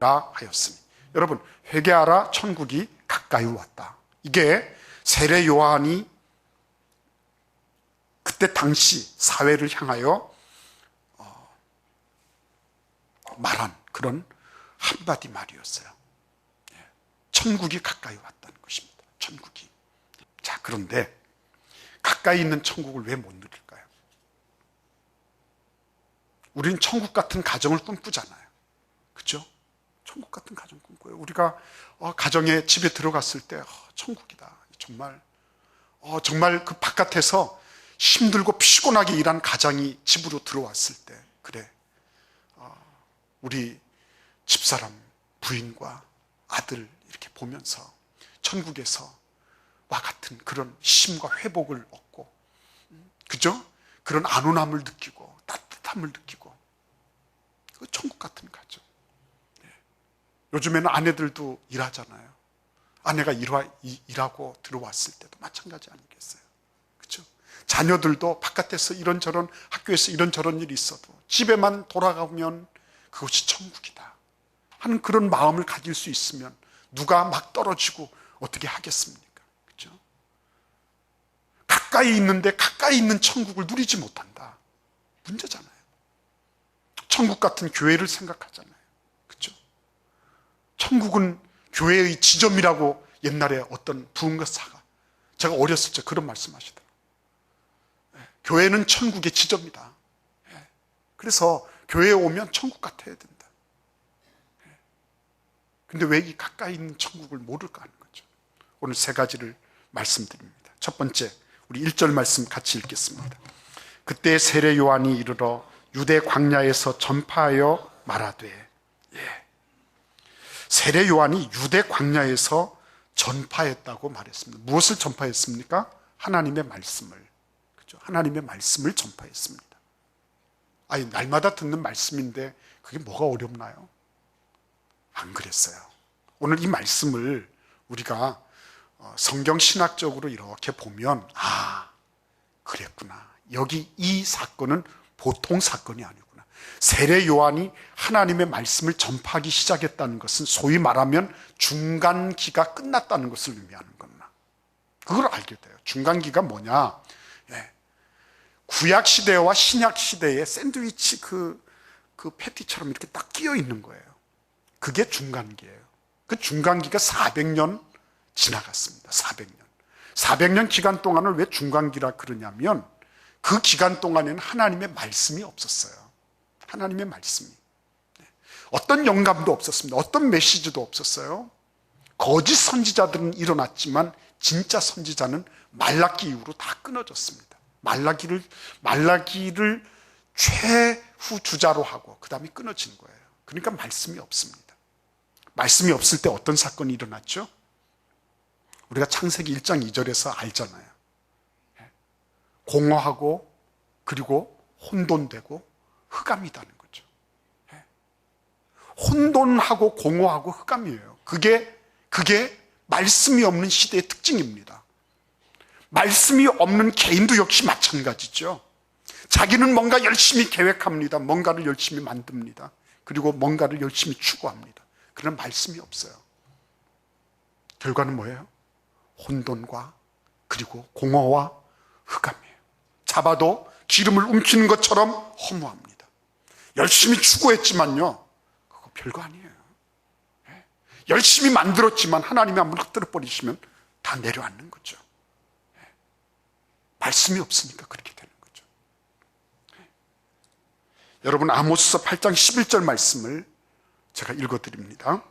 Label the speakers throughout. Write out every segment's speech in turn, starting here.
Speaker 1: 되리라 하였으니. 여러분, 회개하라, 천국이 가까이 왔다. 이게 세례 요한이 그때 당시 사회를 향하여 말한 그런 한마디 말이었어요. 천국이 가까이 왔다는 것입니다. 천국이. 자, 그런데 가까이 있는 천국을 왜 못 누릴까요? 우리는 천국 같은 가정을 꿈꾸잖아요. 그렇죠? 천국 같은 가정 꿈꿔요. 우리가 가정에 집에 들어갔을 때 천국이다. 정말 그 바깥에서 힘들고 피곤하게 일한 가장이 집으로 들어왔을 때, 그래, 우리 집사람, 부인과 아들 이렇게 보면서 천국에서와 같은 그런 힘과 회복을 얻고, 그죠? 그런 안온함을 느끼고 따뜻함을 느끼고, 그 천국 같은 가정. 요즘에는 아내들도 일하잖아요. 아내가 일하고 들어왔을 때도 마찬가지 아니겠어요? 그렇죠? 자녀들도 바깥에서 이런저런, 학교에서 이런저런 일이 있어도 집에만 돌아가면 그것이 천국이다 하는 그런 마음을 가질 수 있으면 누가 막 떨어지고 어떻게 하겠습니까? 그렇죠? 가까이 있는데 가까이 있는 천국을 누리지 못한다. 문제잖아요. 천국 같은 교회를 생각하잖아요. 그렇죠? 천국은 교회의 지점이라고 옛날에 어떤 부흥가사가, 제가 어렸을 때 그런 말씀하시더라고요. 교회는 천국의 지점이다. 그래서 교회에 오면 천국 같아야 된다. 근데 왜 이 가까이 있는 천국을 모를까 하는 거죠. 오늘 세 가지를 말씀드립니다. 첫 번째, 우리 1절 말씀 같이 읽겠습니다. 그때 세례 요한이 이르러 유대 광야에서 전파하여 말하되. 세례 요한이 유대 광야에서 전파했다고 말했습니다. 무엇을 전파했습니까? 하나님의 말씀을. 그렇죠? 하나님의 말씀을 전파했습니다. 아니, 날마다 듣는 말씀인데 그게 뭐가 어렵나요? 안 그랬어요. 오늘 이 말씀을 우리가 성경 신학적으로 이렇게 보면, 그랬구나. 여기 이 사건은 보통 사건이 아니구나. 세례 요한이 하나님의 말씀을 전파하기 시작했다는 것은 소위 말하면 중간기가 끝났다는 것을 의미하는 겁니다. 그걸 알게 돼요. 중간기가 뭐냐? 구약 시대와 신약 시대에 샌드위치 그 패티처럼 이렇게 딱 끼어 있는 거예요. 그게 중간기예요. 그 중간기가 400년 지나갔습니다. 400년 기간 동안을 왜 중간기라 그러냐면, 그 기간 동안에는 하나님의 말씀이 없었어요. 하나님의 말씀이. 어떤 영감도 없었습니다. 어떤 메시지도 없었어요. 거짓 선지자들은 일어났지만 진짜 선지자는 말라기 이후로 다 끊어졌습니다. 말라기를 최후 주자로 하고 그 다음에 끊어진 거예요. 그러니까 말씀이 없습니다. 말씀이 없을 때 어떤 사건이 일어났죠? 우리가 창세기 1장 2절에서 알잖아요. 공허하고 그리고 혼돈되고 흑암이라는 거죠. 혼돈하고 공허하고 흑암이에요. 그게 말씀이 없는 시대의 특징입니다. 말씀이 없는 개인도 역시 마찬가지죠. 자기는 뭔가 열심히 계획합니다. 뭔가를 열심히 만듭니다. 그리고 뭔가를 열심히 추구합니다. 그러나 말씀이 없어요. 결과는 뭐예요? 혼돈과 그리고 공허와 흑암이에요. 잡아도 기름을 움키는 것처럼 허무합니다. 열심히 추구했지만요, 그거 별거 아니에요. 열심히 만들었지만 하나님이 한번 흩뜨려 버리시면 다 내려앉는 거죠. 말씀이 없으니까 그렇게 되는 거죠. 여러분, 아모스서 8장 11절 말씀을 제가 읽어드립니다.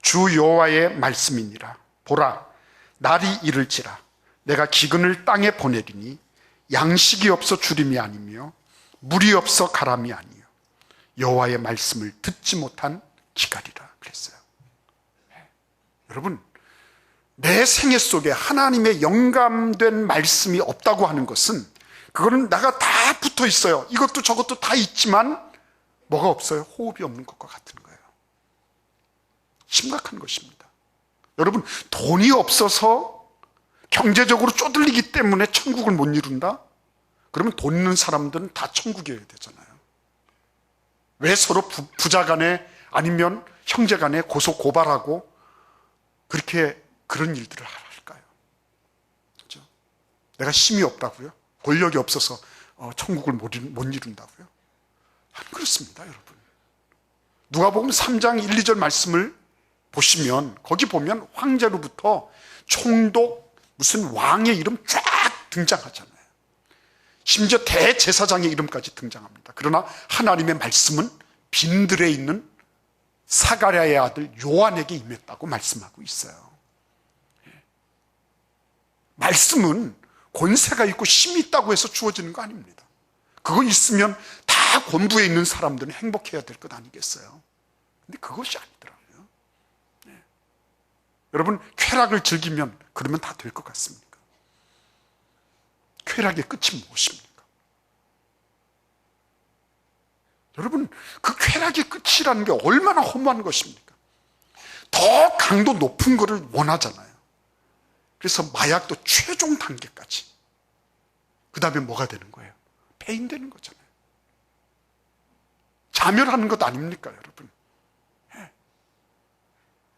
Speaker 1: 주 여호와의 말씀이니라. 보라, 날이 이를지라. 내가 기근을 땅에 보내리니 양식이 없어 주림이 아니며 물이 없어 가람이 아니요 여호와의 말씀을 듣지 못한 기갈이라 그랬어요. 여러분, 내 생애 속에 하나님의 영감된 말씀이 없다고 하는 것은, 그거는 나가 다 붙어 있어요. 이것도 저것도 다 있지만 뭐가 없어요? 호흡이 없는 것과 같은 거예요. 심각한 것입니다. 여러분, 돈이 없어서 경제적으로 쪼들리기 때문에 천국을 못 이룬다? 그러면 돈 있는 사람들은 다 천국이어야 되잖아요. 왜 서로 부자 간에 아니면 형제간에 고소 고발하고 그렇게 그런 일들을 할까요? 그렇죠? 내가 힘이 없다고요? 권력이 없어서 천국을 못 이룬다고요? 안 그렇습니다, 여러분. 누가복음 3장 1, 2절 말씀을 보시면 거기 보면 황제로부터 총독 무슨 왕의 이름 쫙 등장하잖아요. 심지어 대제사장의 이름까지 등장합니다. 그러나 하나님의 말씀은 빈들에 있는 사가랴의 아들 요한에게 임했다고 말씀하고 있어요. 말씀은 권세가 있고 힘이 있다고 해서 주어지는 거 아닙니다. 그거 있으면 다 권부에 있는 사람들은 행복해야 될 것 아니겠어요? 근데 그것이 아니더라고요. 네. 여러분, 쾌락을 즐기면 그러면 다 될 것 같습니까? 쾌락의 끝이 무엇입니까? 여러분, 그 쾌락의 끝이라는 게 얼마나 허무한 것입니까? 더 강도 높은 거를 원하잖아요. 그래서 마약도 최종 단계까지. 그 다음에 뭐가 되는 거예요? 폐인되는 거잖아요. 자멸하는 것 아닙니까, 여러분? 네.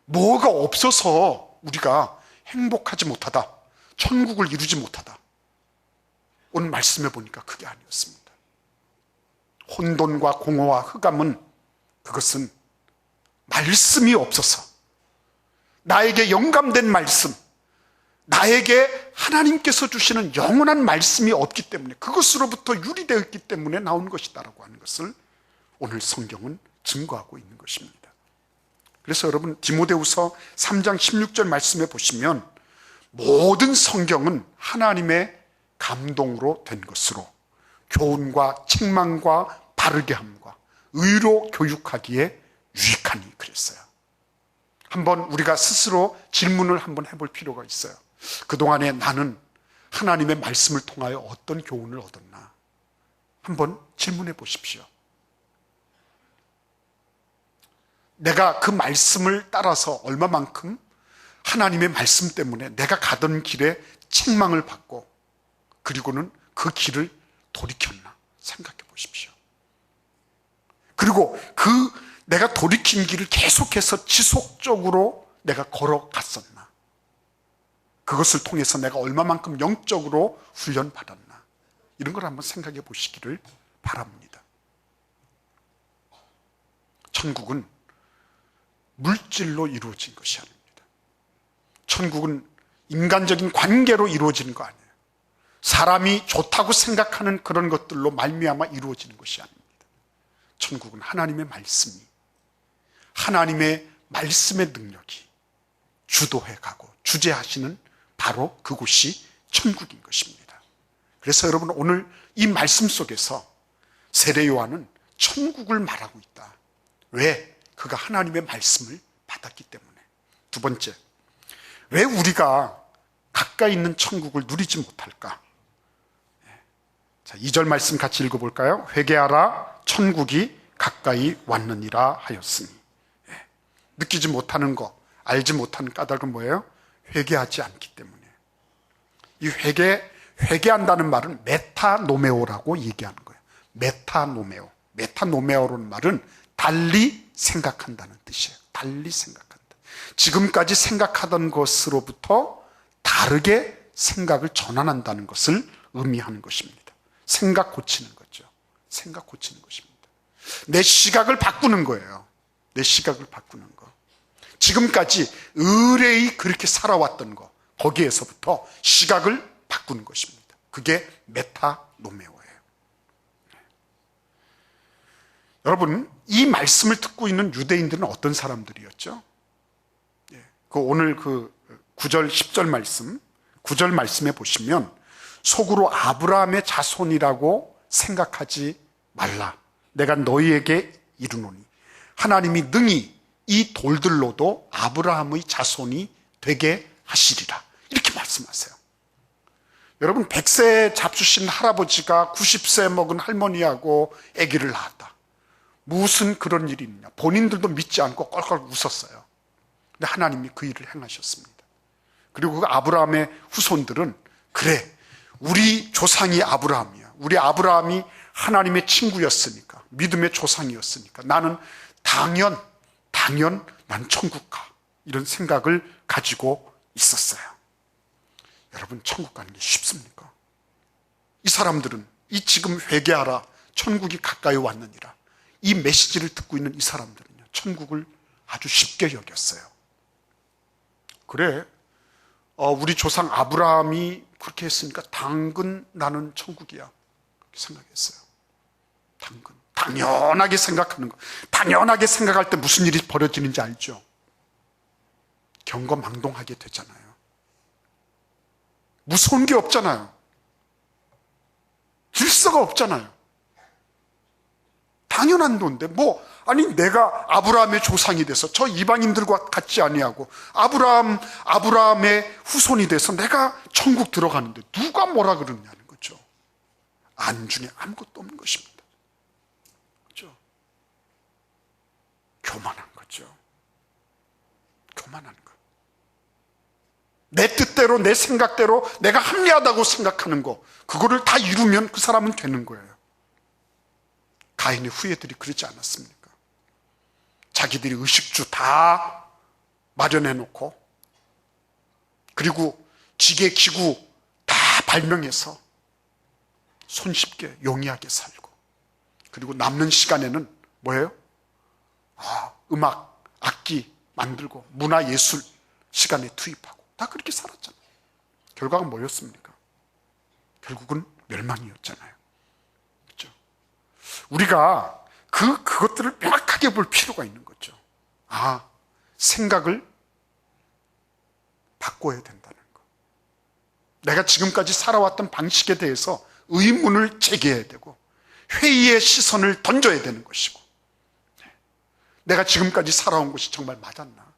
Speaker 1: 뭐가 없어서 우리가 행복하지 못하다, 천국을 이루지 못하다. 오늘 말씀해 보니까 그게 아니었습니다. 혼돈과 공허와 흑암은 그것은 말씀이 없어서, 나에게 영감된 말씀, 나에게 하나님께서 주시는 영원한 말씀이 없기 때문에, 그것으로부터 유리되어 있기 때문에 나온 것이다라고 하는 것을 오늘 성경은 증거하고 있는 것입니다. 그래서 여러분, 디모데후서 3장 16절 말씀에 보시면 모든 성경은 하나님의 감동으로 된 것으로 교훈과 책망과 바르게 함과 의로 교육하기에 유익하니 그랬어요. 한번 우리가 스스로 질문을 한번 해볼 필요가 있어요. 그동안에 나는 하나님의 말씀을 통하여 어떤 교훈을 얻었나? 한번 질문해 보십시오. 내가 그 말씀을 따라서 얼마만큼 하나님의 말씀 때문에 내가 가던 길에 책망을 받고 그리고는 그 길을 돌이켰나 생각해 보십시오. 그리고 그 내가 돌이킨 길을 계속해서 지속적으로 내가 걸어갔었나? 그것을 통해서 내가 얼마만큼 영적으로 훈련받았나? 이런 걸 한번 생각해 보시기를 바랍니다. 천국은 물질로 이루어진 것이 아닙니다. 천국은 인간적인 관계로 이루어지는 거 아니에요. 사람이 좋다고 생각하는 그런 것들로 말미암아 이루어지는 것이 아닙니다. 천국은 하나님의 말씀이, 하나님의 말씀의 능력이 주도해 가고 주재하시는 바로 그곳이 천국인 것입니다. 그래서 여러분, 오늘 이 말씀 속에서 세례 요한은 천국을 말하고 있다. 왜? 그가 하나님의 말씀을 받았기 때문에. 두 번째, 왜 우리가 가까이 있는 천국을 누리지 못할까? 자, 2절 말씀 같이 읽어볼까요? 회개하라, 천국이 가까이 왔느니라 하였으니. 느끼지 못하는 거, 알지 못하는 까닭은 뭐예요? 회개하지 않기 때문에. 이 회개한다는 말은 메타노메오라고 얘기하는 거예요. 메타노메오. 메타노메오라는 말은 달리 생각한다는 뜻이에요. 달리 생각한다. 지금까지 생각하던 것으로부터 다르게 생각을 전환한다는 것을 의미하는 것입니다. 생각 고치는 거죠. 생각 고치는 것입니다. 내 시각을 바꾸는 거예요. 내 시각을 바꾸는 거. 지금까지 의뢰이 그렇게 살아왔던 거, 거기에서부터 시각을 바꾸는 것입니다. 그게 메타노메오예요. 여러분, 이 말씀을 듣고 있는 유대인들은 어떤 사람들이었죠? 오늘 그 9절, 10절 말씀, 9절 말씀에 보시면 속으로 아브라함의 자손이라고 생각하지 말라. 내가 너희에게 이르노니 하나님이 능히 이 돌들로도 아브라함의 자손이 되게 하시리라. 이렇게 말씀하세요. 여러분, 100세 잡수신 할아버지가 90세 먹은 할머니하고 아기를 낳았다. 무슨 그런 일이 있냐. 본인들도 믿지 않고 껄껄 웃었어요. 근데 하나님이 그 일을 행하셨습니다. 그리고 그 아브라함의 후손들은, 그래, 우리 조상이 아브라함이야. 우리 아브라함이 하나님의 친구였으니까, 믿음의 조상이었으니까 나는 당연 난 천국 가. 이런 생각을 가지고 있었어요. 여러분, 천국 가는 게 쉽습니까? 이 사람들은 이 지금 회개하라, 천국이 가까이 왔느니라, 이 메시지를 듣고 있는 이 사람들은요, 천국을 아주 쉽게 여겼어요. 그래, 우리 조상 아브라함이 그렇게 했으니까 당근 나는 천국이야, 그렇게 생각했어요. 당근, 당연하게 생각하는 거. 당연하게 생각할 때 무슨 일이 벌어지는지 알죠? 경거망동하게 되잖아요. 무서운 게 없잖아요. 질서가 없잖아요. 당연한 건데 아니 내가 아브라함의 조상이 돼서 저 이방인들과 같지 아니하고 아브라함의 후손이 돼서 내가 천국 들어가는데 누가 뭐라 그러냐는 거죠. 안중에 아무것도 없는 것입니다. 그렇죠? 교만한 거죠. 교만한 거. 내 뜻대로, 내 생각대로 내가 합리하다고 생각하는 거, 그거를 다 이루면 그 사람은 되는 거예요. 가인의 후예들이 그러지 않았습니까? 자기들이 의식주 다 마련해 놓고, 그리고 지게 기구 다 발명해서 손쉽게 용이하게 살고, 그리고 남는 시간에는 뭐예요? 음악, 악기 만들고 문화예술 시간에 투입하고 다 그렇게 살았잖아요. 결과가 뭐였습니까? 결국은 멸망이었잖아요. 그렇죠? 우리가 그것들을 명확하게 볼 필요가 있는 거죠. 생각을 바꿔야 된다는 거. 내가 지금까지 살아왔던 방식에 대해서 의문을 제기해야 되고, 회의의 시선을 던져야 되는 것이고, 내가 지금까지 살아온 것이 정말 맞았나?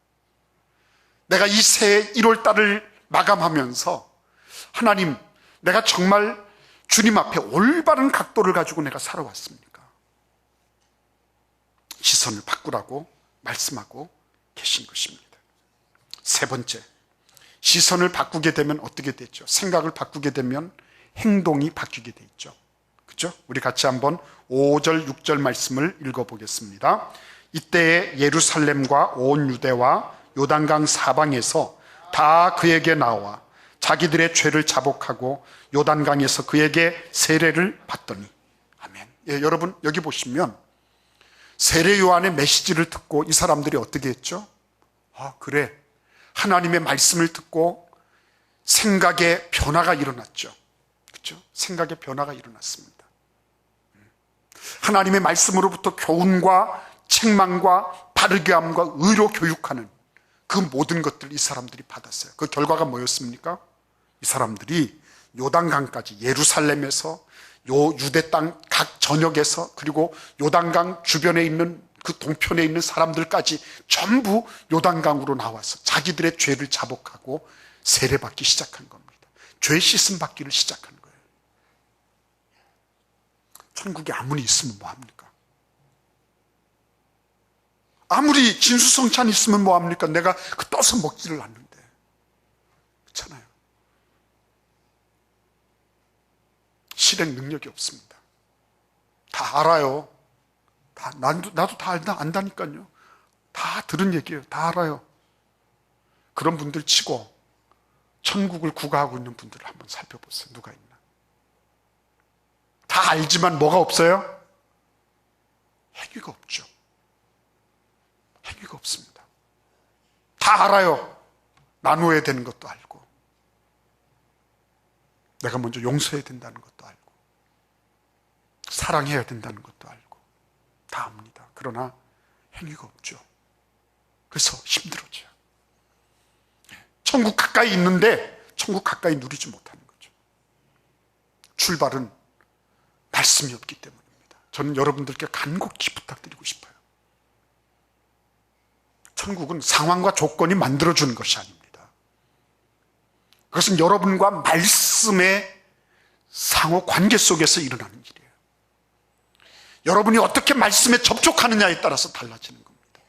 Speaker 1: 내가 이 새해 1월 달을 마감하면서 하나님, 내가 정말 주님 앞에 올바른 각도를 가지고 내가 살아왔습니까? 시선을 바꾸라고 말씀하고 계신 것입니다. 세 번째, 시선을 바꾸게 되면 어떻게 되죠? 생각을 바꾸게 되면 행동이 바뀌게 돼 있죠. 그렇죠? 우리 같이 한번 5절, 6절 말씀을 읽어보겠습니다. 이때에 예루살렘과 온 유대와 요단강 사방에서 다 그에게 나와 자기들의 죄를 자복하고 요단강에서 그에게 세례를 받더니. 아멘. 여러분, 여기 보시면 세례 요한의 메시지를 듣고 이 사람들이 어떻게 했죠? 그래, 하나님의 말씀을 듣고 생각의 변화가 일어났죠. 그렇죠? 생각의 변화가 일어났습니다. 하나님의 말씀으로부터 교훈과 책망과 바르게 함과 의로 교육하는 그 모든 것들을 이 사람들이 받았어요. 그 결과가 뭐였습니까? 이 사람들이 요단강까지, 예루살렘에서 유대 땅 각 전역에서, 그리고 요단강 주변에 있는 그 동편에 있는 사람들까지 전부 요단강으로 나와서 자기들의 죄를 자복하고 세례받기 시작한 겁니다. 죄 씻음 받기를 시작한 거예요. 천국에 아무리 있으면 뭐합니까? 아무리 진수성찬 있으면 뭐합니까? 내가 떠서 먹지를 않는데. 그렇잖아요. 실행 능력이 없습니다. 다 알아요. 나도 다 안다니까요. 다 들은 얘기예요. 다 알아요. 그런 분들 치고 천국을 구가하고 있는 분들을 한번 살펴보세요. 누가 있나? 다 알지만 뭐가 없어요? 행위가 없죠. 행위가 없습니다. 다 알아요. 나누어야 되는 것도 알고, 내가 먼저 용서해야 된다는 것도 알고, 사랑해야 된다는 것도 알고, 다 압니다. 그러나 행위가 없죠. 그래서 힘들어져요. 천국 가까이 있는데 천국 가까이 누리지 못하는 거죠. 출발은 말씀이 없기 때문입니다. 저는 여러분들께 간곡히 부탁드리고 싶어요. 천국은 상황과 조건이 만들어주는 것이 아닙니다. 그것은 여러분과 말씀의 상호 관계 속에서 일어나는 일이에요. 여러분이 어떻게 말씀에 접촉하느냐에 따라서 달라지는 겁니다.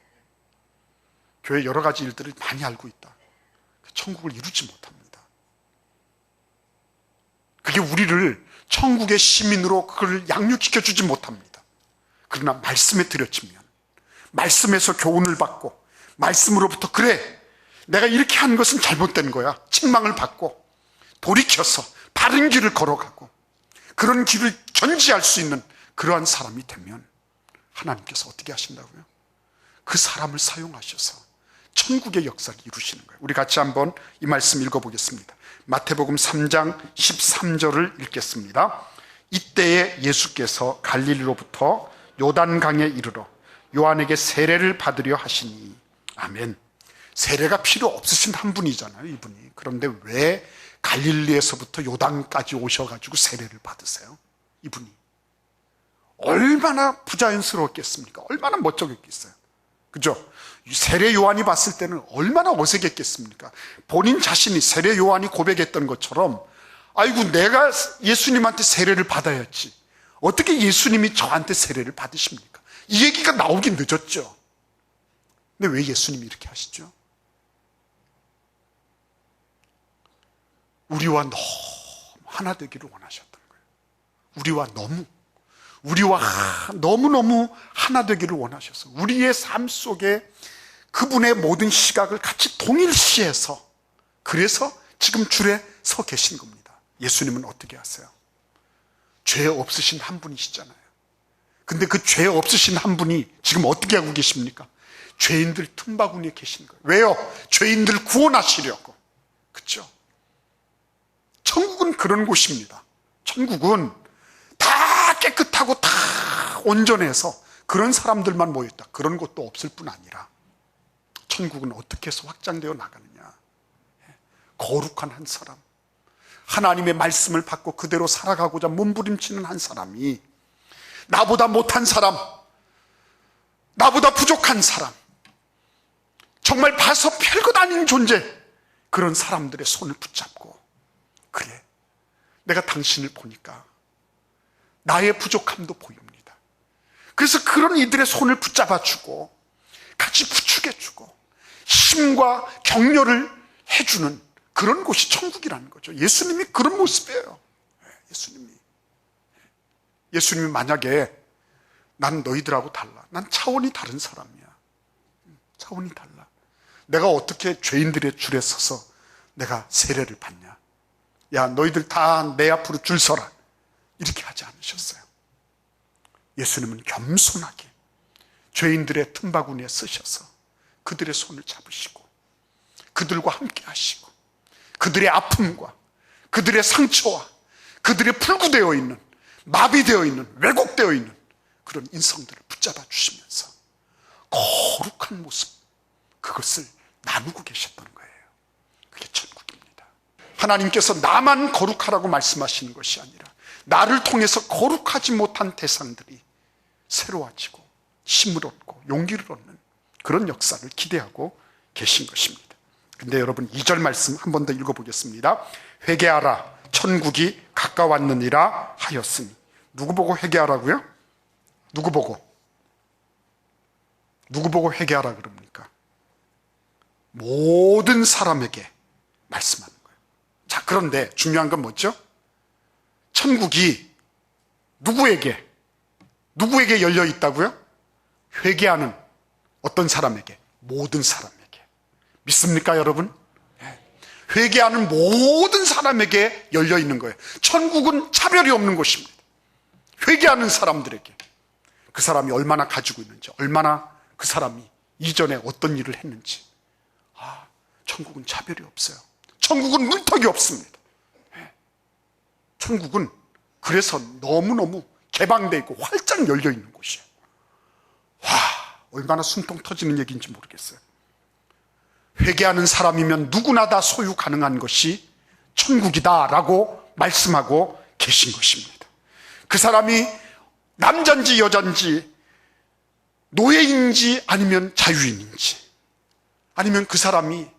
Speaker 1: 교회 여러 가지 일들을 많이 알고 있다. 천국을 이루지 못합니다. 그게 우리를 천국의 시민으로 그걸 양육시켜주지 못합니다. 그러나 말씀에 들여치면, 말씀에서 교훈을 받고 말씀으로부터 그래, 내가 이렇게 한 것은 잘못된 거야, 책망을 받고 돌이켜서 바른 길을 걸어가고 그런 길을 견지할 수 있는 그러한 사람이 되면 하나님께서 어떻게 하신다고요? 그 사람을 사용하셔서 천국의 역사를 이루시는 거예요. 우리 같이 한번 이 말씀 읽어보겠습니다. 마태복음 3장 13절을 읽겠습니다. 이때에 예수께서 갈릴리로부터 요단강에 이르러 요한에게 세례를 받으려 하시니. 아멘. 세례가 필요 없으신 한 분이잖아요, 이분이. 그런데 왜 갈릴리에서부터 요단까지 오셔가지고 세례를 받으세요? 이분이 얼마나 부자연스러웠겠습니까? 얼마나 멋쩍었겠어요? 그죠? 세례 요한이 봤을 때는 얼마나 어색했겠습니까? 본인 자신이 세례 요한이 고백했던 것처럼, 아이고 내가 예수님한테 세례를 받아야지, 어떻게 예수님이 저한테 세례를 받으십니까? 이 얘기가 나오긴 늦었죠. 근데 왜 예수님이 이렇게 하시죠? 우리와 너무 하나 되기를 원하셨던 거예요. 우리와 너무너무 하나 되기를 원하셔서 우리의 삶 속에 그분의 모든 시각을 같이 동일시해서, 그래서 지금 줄에 서 계신 겁니다. 예수님은 어떻게 하세요? 죄 없으신 한 분이시잖아요. 근데 그 죄 없으신 한 분이 지금 어떻게 하고 계십니까? 죄인들 틈바구니에 계신 거예요. 왜요? 죄인들 구원하시려고. 그렇죠? 천국은 그런 곳입니다. 천국은 다 깨끗하고 다 온전해서 그런 사람들만 모였다, 그런 것도 없을 뿐 아니라 천국은 어떻게 해서 확장되어 나가느냐. 거룩한 한 사람, 하나님의 말씀을 받고 그대로 살아가고자 몸부림치는 한 사람이, 나보다 못한 사람, 나보다 부족한 사람, 정말 봐서 별것 아닌 존재, 그런 사람들의 손을 붙잡고, 그래, 내가 당신을 보니까 나의 부족함도 보입니다. 그래서 그런 이들의 손을 붙잡아주고 같이 부축해주고 힘과 격려를 해주는 그런 곳이 천국이라는 거죠. 예수님이 그런 모습이에요. 예수님이 만약에 난 너희들하고 달라, 난 차원이 다른 사람이야, 차원이 달라, 내가 어떻게 죄인들의 줄에 서서 내가 세례를 받냐, 야 너희들 다 내 앞으로 줄 서라, 이렇게 하지 않으셨어요. 예수님은 겸손하게 죄인들의 틈바구니에 쓰셔서 그들의 손을 잡으시고 그들과 함께 하시고 그들의 아픔과 그들의 상처와 그들의 불구되어 있는, 마비되어 있는, 왜곡되어 있는 그런 인성들을 붙잡아 주시면서 거룩한 모습, 그것을 나누고 계셨던 거예요. 그게 천국입니다. 하나님께서 나만 거룩하라고 말씀하시는 것이 아니라 나를 통해서 거룩하지 못한 대상들이 새로워지고 힘을 얻고 용기를 얻는 그런 역사를 기대하고 계신 것입니다. 근데 여러분, 2절 말씀 한 번 더 읽어보겠습니다. 회개하라, 천국이 가까웠느니라 하였으니. 누구 보고 회개하라고요? 누구 보고 회개하라 그럽니까? 모든 사람에게 말씀하는 거예요. 자, 그런데 중요한 건 뭐죠? 천국이 누구에게 열려 있다고요? 회개하는 어떤 사람에게? 모든 사람에게. 믿습니까, 여러분? 회개하는 모든 사람에게 열려 있는 거예요. 천국은 차별이 없는 곳입니다. 회개하는 사람들에게, 그 사람이 얼마나 가지고 있는지, 얼마나 그 사람이 이전에 어떤 일을 했는지, 천국은 차별이 없어요. 천국은 문턱이 없습니다. 천국은 그래서 너무너무 개방되어 있고 활짝 열려 있는 곳이에요. 얼마나 숨통 터지는 얘기인지 모르겠어요. 회개하는 사람이면 누구나 다 소유 가능한 것이 천국이다라고 말씀하고 계신 것입니다. 그 사람이 남자인지 여자인지, 노예인지 아니면 자유인인지, 아니면 그 사람이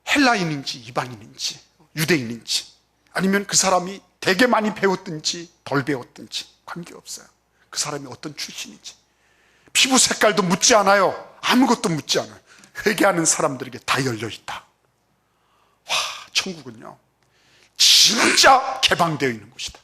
Speaker 1: 헬라인인지 이방인인지 유대인인지, 아니면 그 사람이 되게 많이 배웠든지 덜 배웠든지 관계없어요. 그 사람이 어떤 출신인지, 피부 색깔도 묻지 않아요. 아무것도 묻지 않아요. 회개하는 사람들에게 다 열려있다. 천국은요 진짜 개방되어 있는 곳이다.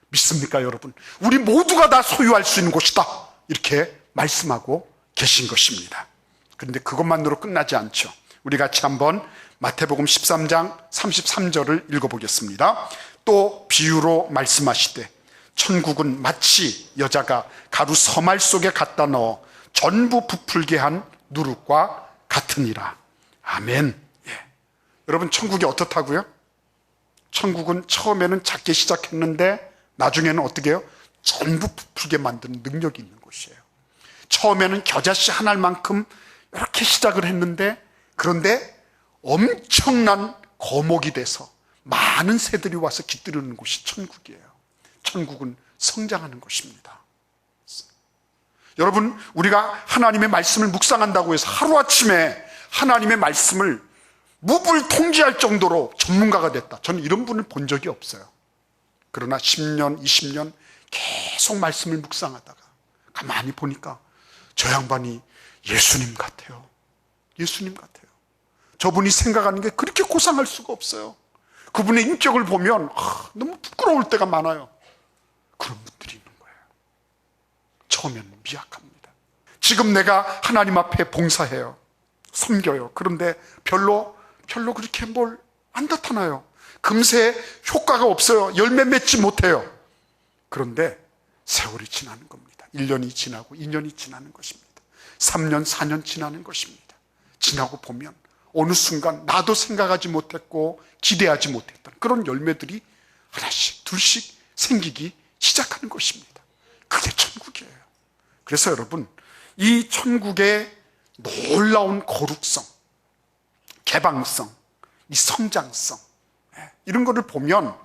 Speaker 1: 믿습니까, 여러분? 우리 모두가 다 소유할 수 있는 곳이다. 이렇게 말씀하고 계신 것입니다. 그런데 그것만으로 끝나지 않죠. 우리 같이 한번 마태복음 13장 33절을 읽어보겠습니다. 또 비유로 말씀하시되 천국은 마치 여자가 가루 서말 속에 갖다 넣어 전부 부풀게 한 누룩과 같으니라. 아멘. 예. 여러분, 천국이 어떻다고요? 천국은 처음에는 작게 시작했는데 나중에는 어떻게 해요? 전부 부풀게 만드는 능력이 있는 곳이에요. 처음에는 겨자씨 한 알만큼 이렇게 시작을 했는데, 그런데 엄청난 거목이 돼서 많은 새들이 와서 깃들이는 곳이 천국이에요. 천국은 성장하는 곳입니다. 여러분, 우리가 하나님의 말씀을 묵상한다고 해서 하루아침에 하나님의 말씀을 무불통제할 정도로 전문가가 됐다, 저는 이런 분을 본 적이 없어요. 그러나 10년, 20년 계속 말씀을 묵상하다가 가만히 보니까 저 양반이 예수님 같아요. 예수님 같아요. 저분이 생각하는 게 그렇게 고상할 수가 없어요. 그분의 인격을 보면 너무 부끄러울 때가 많아요. 그런 분들이 있는 거예요. 처음에는 미약합니다. 지금 내가 하나님 앞에 봉사해요. 섬겨요. 그런데 별로 그렇게 뭘 안 나타나요. 금세 효과가 없어요. 열매 맺지 못해요. 그런데 세월이 지나는 겁니다. 1년이 지나고 2년이 지나는 것입니다. 3년, 4년 지나는 것입니다. 지나고 보면 어느 순간 나도 생각하지 못했고 기대하지 못했던 그런 열매들이 하나씩 둘씩 생기기 시작하는 것입니다. 그게 천국이에요. 그래서 여러분, 이 천국의 놀라운 거룩성, 개방성, 이 성장성, 이런 거를 보면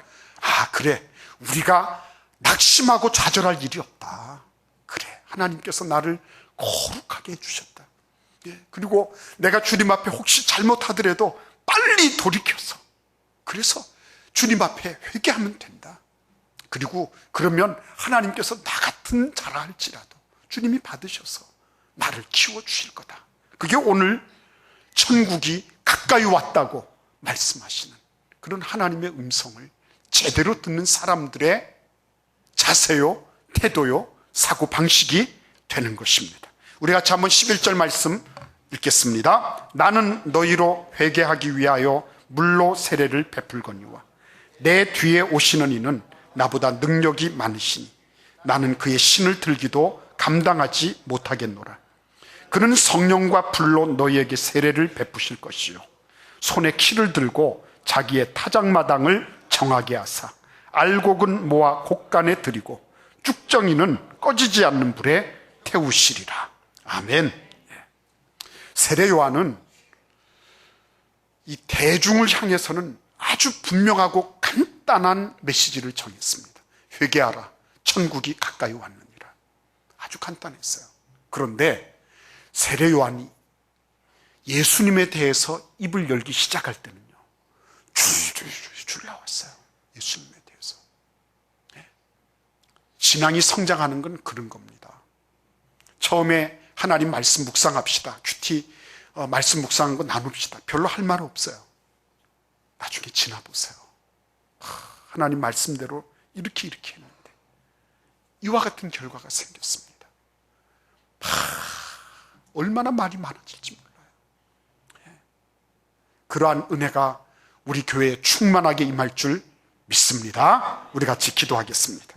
Speaker 1: 그래, 우리가 낙심하고 좌절할 일이 없다. 그래, 하나님께서 나를 거룩하게 해주셨다. 그리고 내가 주님 앞에 혹시 잘못하더라도 빨리 돌이켜서, 그래서 주님 앞에 회개하면 된다. 그리고 그러면 하나님께서 나 같은 자라 할지라도 주님이 받으셔서 나를 키워주실 거다. 그게 오늘 천국이 가까이 왔다고 말씀하시는 그런 하나님의 음성을 제대로 듣는 사람들의 자세요, 태도요, 사고방식이 되는 것입니다. 우리 같이 한번 11절 말씀 읽겠습니다. 나는 너희로 회개하기 위하여 물로 세례를 베풀거니와 내 뒤에 오시는 이는 나보다 능력이 많으시니 나는 그의 신을 들기도 감당하지 못하겠노라. 그는 성령과 불로 너희에게 세례를 베푸실 것이요 손에 키를 들고 자기의 타작마당을 정하게 하사 알곡은 모아 곡간에 들이고 쭉정이는 꺼지지 않는 불에 태우시리라. 아멘. 세례 요한은 이 대중을 향해서는 아주 분명하고 간단한 메시지를 전했습니다. 회개하라, 천국이 가까이 왔느니라. 아주 간단했어요. 그런데 세례 요한이 예수님에 대해서 입을 열기 시작할 때는요, 줄 나왔어요. 예수님에 대해서. 신앙이 성장하는 건 그런 겁니다. 처음에 하나님 말씀 묵상합시다. 큐티 말씀 묵상한 거 나눕시다. 별로 할 말 없어요. 나중에 지나보세요. 하나님 말씀대로 이렇게 했는데 이와 같은 결과가 생겼습니다. 얼마나 말이 많아질지 몰라요. 그러한 은혜가 우리 교회에 충만하게 임할 줄 믿습니다. 우리 같이 기도하겠습니다.